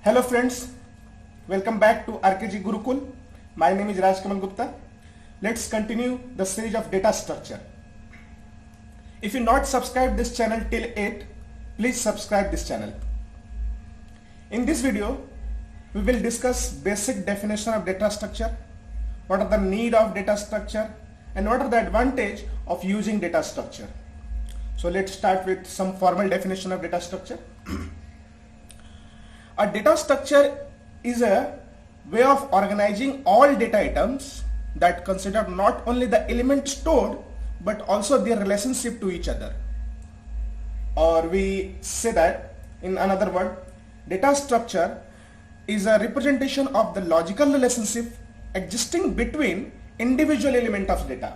Hello friends, welcome back to RKG Gurukul. My name is Raj Kamal Gupta. Let's continue the series of data structure. If you not subscribe this channel till 8, please subscribe this channel. In this video, we will discuss basic definition of data structure, what are the need of data structure, and what are the advantage of using data structure. So let's start with some formal definition of data structure. A data structure is a way of organizing all data items that consider not only the element stored but also their relationship to each other. Or we say that in another word, data structure is a representation of the logical relationship existing between individual element of data.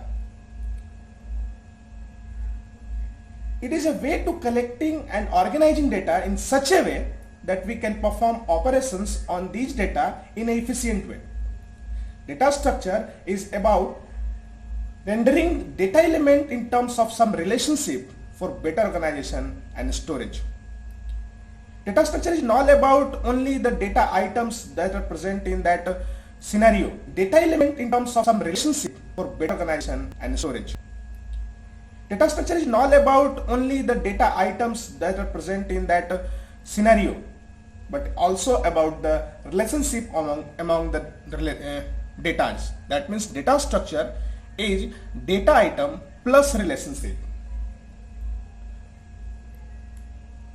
It is a way to collecting and organizing data in such a way that we can perform operations on these data in an efficient way. Data structure is about rendering data element in terms of some relationship for better organization and storage. Data structure is not about only the data items that are present in that scenario. Data element in terms of some relationship for better organization and storage. Data structure is not about only the data items that are present in that scenario, but also about the relationship among the data. That means data structure is data item plus relationship.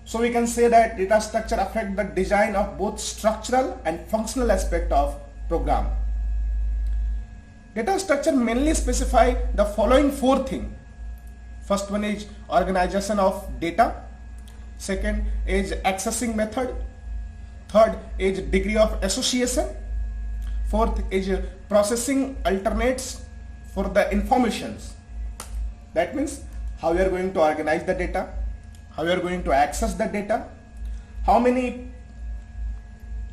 So we can say that data structure affect the design of both structural and functional aspect of program. Data structure mainly specify the following four things. First one is organization of data. Second is accessing method. Third is degree of association. Fourth is processing alternates for the informations. That means how you are going to organize the data, how you are going to access the data, how many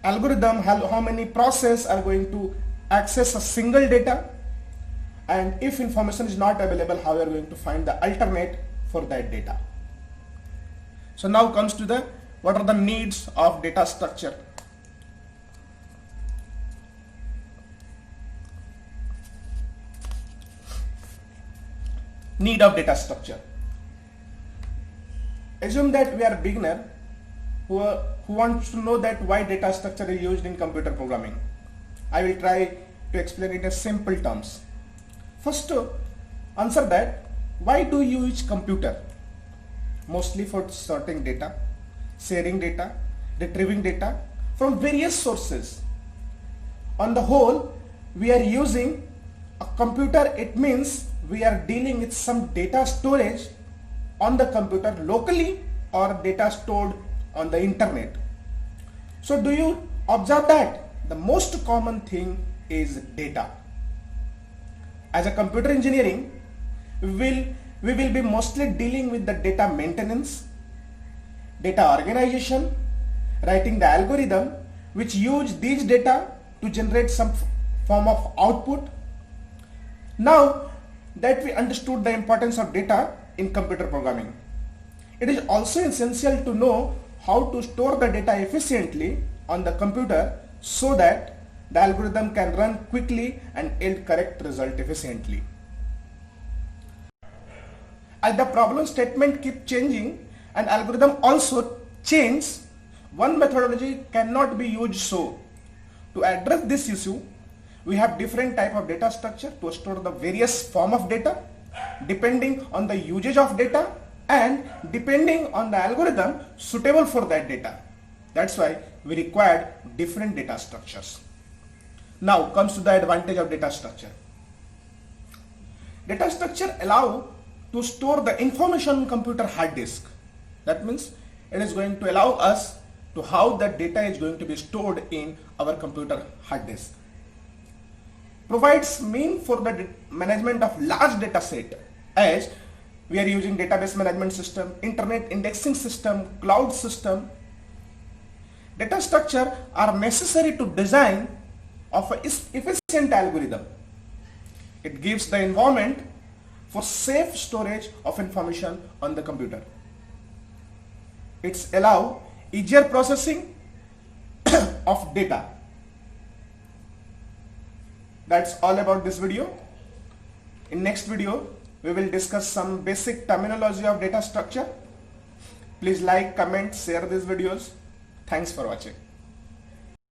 algorithm, how many process are going to access a single data, and if information is not available, how you are going to find the alternate for that data. So now comes to the what are the needs of data structure. Need of data structure. Assume that we are a beginner who wants to know that why data structure is used in computer programming. I will try to explain it in simple terms. First, to answer that, why do you use computer? Mostly for sorting data, sharing data, retrieving data from various sources. On the whole, we are using a computer. It means we are dealing with some data storage on the computer locally or data stored on the internet. So do you observe that the most common thing is data? As a computer engineering, we will be mostly dealing with the data maintenance, data organization, writing the algorithm which use these data to generate some form of output. Now that we understood the importance of data in computer programming, it is also essential to know how to store the data efficiently on the computer so that the algorithm can run quickly and yield correct result efficiently. As the problem statement keep changing and algorithm also change, one methodology cannot be used. So to address this issue, we have different type of data structure to store the various form of data depending on the usage of data and depending on the algorithm suitable for that data. That's why we required different data structures. Now comes to the advantage of data structure. Data structure allow to store the information on computer hard disk. That means it is going to allow us to how that data is going to be stored in our computer hard disk. Provides mean for the management of large data set, as we are using database management system, internet indexing system, cloud system. Data structure are necessary to design of an efficient algorithm. It gives the environment for safe storage of information on the computer. It's allow easier processing of data. That's all about this video. In next video, we will discuss some basic terminology of data structure. Please like, comment, share these videos. Thanks for watching.